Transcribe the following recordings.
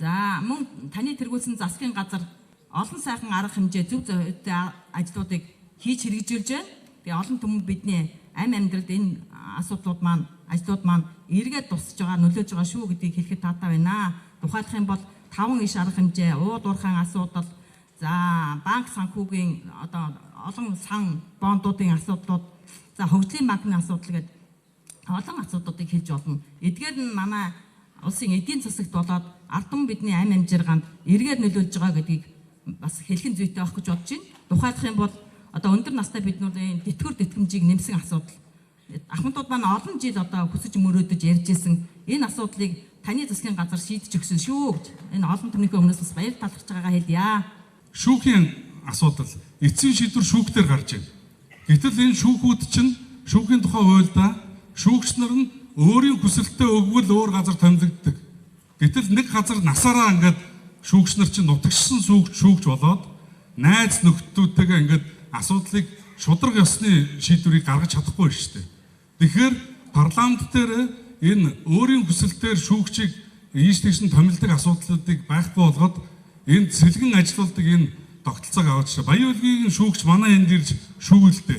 За мөн таны тэргүүлсэн засгийн газар олон сайхан арга хэмжээ зөв зөвхөн ажлуудыг хийж хэрэгжүүлж байна. Тэгээ олон түмэн бидний амьдралд энэ асуудлууд маань ажлууд маань эргээд тусаж байгаа нөлөөж байгаа шүү гэдгийг хэлэхэд таатай байна. Тухайлах юм бол 5 иш арга хэмжээ, ууд уурхайн асуудал, за банк санхүүгийн одоо олон сан бондуудын асуудлууд, за хөгжлийн банкны асуудал гэдэг олон асуудлуудыг хэлж болно. Эдгээр нь манай улсын эдийн засагт болоод ард түмэн бидний амжиргаанд эргээд нөлөөлж байгаа гэдгийг бас хэлхэн зүйтэй авах гэж бодож байна. Тухайлах юм бол одоо өндөр настай биднүүдийн тэтгэвэр тэтгэмжийг нэмсэн асуудал. Ахмадууд маань олон жил одоо хүсэж мөрөөдөж ярьж исэн энэ асуудлыг таны засгийн газар шийдэж өгсөн шүү гэж энэ олон түмнийхээ өмнөөс бас баяр талархаж байгаагаа хэлье. Шүүхийн асуудал эцсийн шийдвэр шүүхтэр гарч байна. Гэтэл энэ шүүхүүд чинь шүүхийн тухай хуульдаа шүүгч нар нь өөрийн хүсэлтэд өгвөл өөр газар томилогддог. Гэтэл нэг газар насаараа ингээд шүүгч нар чинь нутагчсан шүүгч болоод найз нөхдөдтэйгээ ингээд асуудлыг шудраг ёсны шийдвэрийг гаргаж чадахгүй шүү дээ. Тэгэхээр парламент дээр энэ өөрийн хүсэлтээр шүүгчийг ийш тийш нь томилдог асуудлуудыг байхгүй болгоод энэ сэлгэн ажилуулдаг энэ тогтолцоог аваад шүү. Баян улгийн шүүгч манай энд ирж шүүгэлдэ.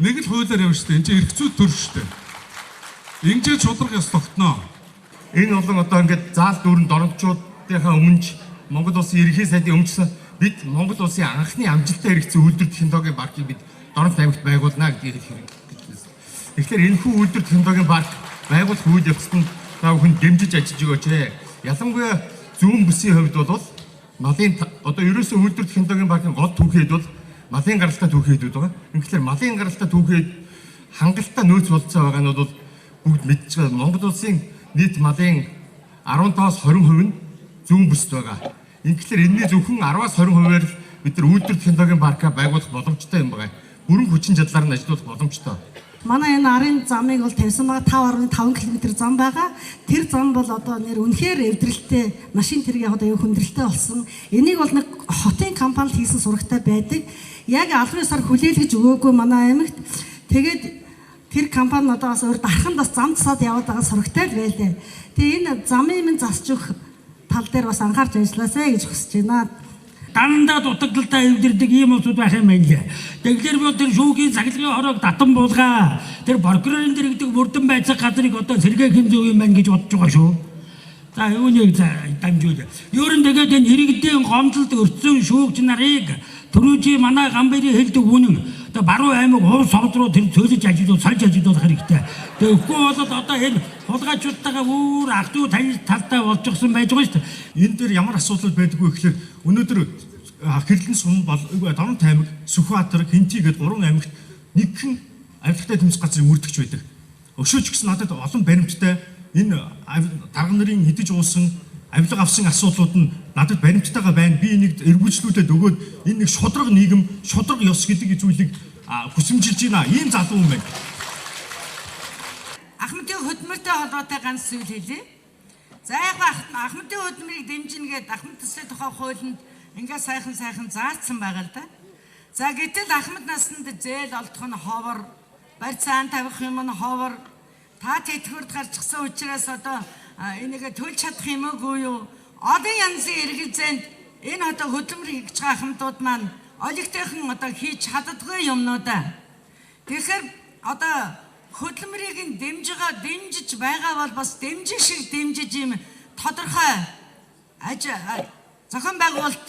Нэг л хуулиар явна шүү дээ. Энд чинь эрх зүйн төр шүү дээ. Ингэж шудраг ёс тогтноо. Энэ болон одоо ингээд заал дүүрэн дорночдынхаа өмнө Монгол улсын ерөнхий сайдын өмнөсөн бид Монгол улсын анхны амжилттай хэрэгцээ үйлдвэр технологийн паркийг бид Дорнот аймагт байгуулнаа гэдгийг хэлэх гэж байна. Тэгэхээр энэ хүү үйлдвэр технологийн парк байгуулах үйл явцад та бүхэн дэмжиж ажиллаж өгөөч. Ялангуяа зүүн бүсийн хувьд бол малын одоо ерөөсөн үйлдвэр технологийн паркын гол түүхийд бол малын гаралтай түүхийдүүд байгаа. Тэгэхээр малын гаралтай түүхийд хангалттай нөөц болцоо байгаа нь бол бүгд мэдж байгаа. Монгол улсын нийт малын 15-аас 20% нь зүүн бүсд байгаа. Тэгэхээр энэний зөвхөн 10-аас 20%-аар бид нар үйлдвэр технологийн парка байгуулах боломжтой юм байна. Бүрэн хүчин чадлаар нь ажиллах боломжтой. Манай энэ арын замыг бол тавьсан байгаа 5.5 км зам байгаа. Тэр зам бол одоо нэр үнэхээр эвдрэлтэй, машин тэрэг одоо юу хүндрэлтэй болсон. Энийг бол нэг хотын компанид хийсэн сурагтай байдаг. Яг албан ёсоор хүлээлгэж өгөөгүй манай аймагт. Тэгээд тэр компани одоо бас өөр дарханд бас зам засаад яваад байгаа сурагтай л байлаа. Тэгээ энэ замын минь засч өгөх тал дээр бас анхаарч ажилласаа гэж хүсэж байна. Дандаа дутагдaltaа эвдэрдэг ийм улсууд байх юм байна лээ. Тэгэхээр би тэр шүүхийн цахилгын хорог татан буулгаа. Тэр прокурорын дээр гэдэг бүрдэн байцаг газрыг одоо сэргээх юм зөв юм байна гэж бодож байгаа шүү. За юуныг дамжуул. Ер нь тэгээд энэ иргэдийн гомдолд өртсөн шүүгч нарыг түрүүжи манай гамбарын хэлдэг үнэн. Одоо баруун аймаг хувь совд руу тэр цөлж ажиллаж сольж ажиллах хэрэгтэй. Тэгэхгүй болоод одоо энэ хулгайчуудтайгаа өөр ах トゥ тань талтай болж гсэн байж байгаа шүү дээ. Энэ дээр ямар асуудал байдгүй гэхээр өнөөдөр Хэрлэн сум бол Дорнот аймаг, Сүхбаатар, Хинти гэдэг 3 аймагт нэгхэн авилгатай тэмцэх газрыг мөрдөгч байдаг. Өшөөч гэсэн надад олон баримттай энэ дарга нарын хідэж уусан авилга авсан асуудлууд нь надад баримттайгаа байна. Би энийг эргүүлжлүүлээд өгөөд энэ нэг шудраг нийгэм, шудраг ёс гэдэг зүйлийг хүсэмжилж байна. Ийм залуу юм байна. Ахмадын хөдөлмөртэй холбоотой ганц зүйл хэлье. За яг Ахмадын хөдөлмөрийг дэмжинэ гэдэг Ахмад төслийн тухай хуулинд ингээ сайхан заасан байгаа л да. За гэтэл Ахмад наснд зээл олдох нь ховор, барь цаан тавих юм нь ховор. Та тэтгэврт гарчихсан учраас одоо энийг төлж чадах юм уу юу? Олон янзын эргэлзээнд энэ одоо хөдөлмөр хийж байгаа Ахмадууд маань олигтойхон одоо хийж чаддаггүй юмнууд. Тэгэхээр одоо хөдөлмөрийг дэмжиж байгаа бол бас дэмжих шиг дэмжиж юм тодорхой зохион байгуулалт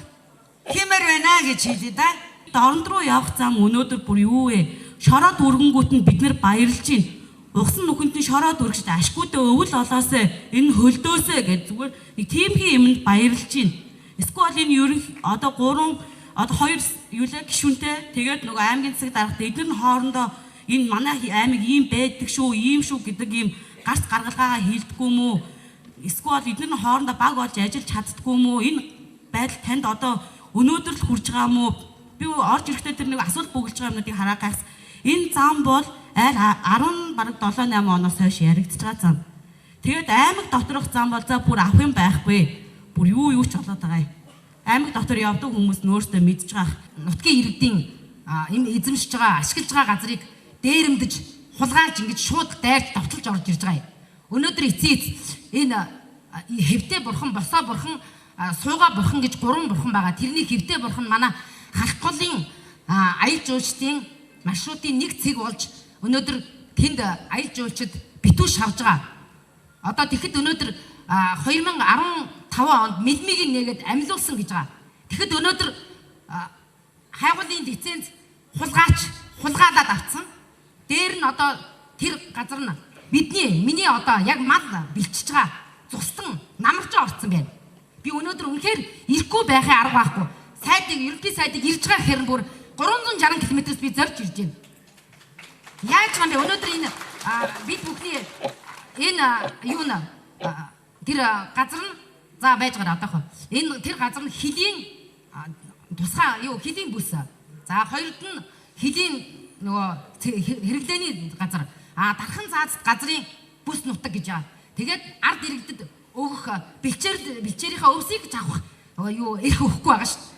хиймээр байна гэж хэлээ да. Дорнод руу явах зам өнөөдөр бүр юу вэ? Шороод үргэнгүүт нь бид нэр баярлж байна. Угсан нүхэнд нь шороод үргэжтэй ашгүйдээ өвөл олоосаа энэ хөлдөөсөө гэж зүгээр нэг тиймхий юмд баярлж байна. Эсвэл энэ ерөнх одоо 2 юулаа гишүүнтэй тэгээд нөгөө аймгийн засаг даргатай эдгээр нь хоорондоо энэ манай аймаг ийм байдаг шүү, ийм шүү гэдэг ийм гарц гаргалгаагаа хийлдэггүй мүү? Эсвэл эдгээр нь хоорондоо баг болж ажиллаж чаддаггүй мүү? Энэ байдал танд одоо өнөөдөр л хүрч байгаа мүү? Би орж ирэхдээ тэр нэг асуулт бүгэлж байгаа юмнуудыг хараагаас энэ зам бол аль 7-8 оноос хойш яригдж байгаа зам. Тэгээд аймаг доторх зам бол за бүр авах юм байхгүй. Бүр юу ч болоод байгаа юм. Аймаг дотор явдаг хүмүүс нөөсдөө мэдж байгаа. Нутгийн иргэдийн энэ эзэмшиж байгаа, ашиглаж байгаа газрыг дээрэмдэж, хулгайлж ингэж шууд дайрч давталж орж ирж байгаа юм. Өнөөдөр эцээц энэ хэвтэй бурхан, босоо бурхан, сууга бурхан гэж 3 бурхан байгаа. Тэрний хэвтэй бурхан манай халах голын аялал жуулчдын маршрутын нэг цэг болж өнөөдөр тэнд аялал жуулчид битүү шавж байгаа. Одоо тэгэхэд өнөөдөр 2015 онд мэлмигийн нэгэд амьлуулсан гэж байгаа. Тэгэхэд өнөөдөр хайгуулын лиценз хулгаалаад авцсан. Дээр нь одоо тэр газар нь миний одоо яг мал бэлчиж байгаа зустан намарч орцсон байна. Би өнөөдөр үнэхээр ирэхгүй байхын арга байхгүй. Ерөнхий сайдыг ирж байгаа гэхээр бүр 360 км-с би зорж ирж байна. Яаж байгаа юм бэ? Өнөөдөр энэ бид бүхний энэ юу нэ тэр газар нь за байж байгаа одоохоо. Энэ тэр газар нь хилийн тусгай юу хилийн бүс. За хоёрд нь хилийн нөгөө хэрэглээний газар. Дархан заацд газрын бүс нутаг гэж байгаа. Тэгээд ард иргэдэд өгөх бэлчээрийнхаа өвсийг авах юу эрх өгөхгүй байгаа шүү.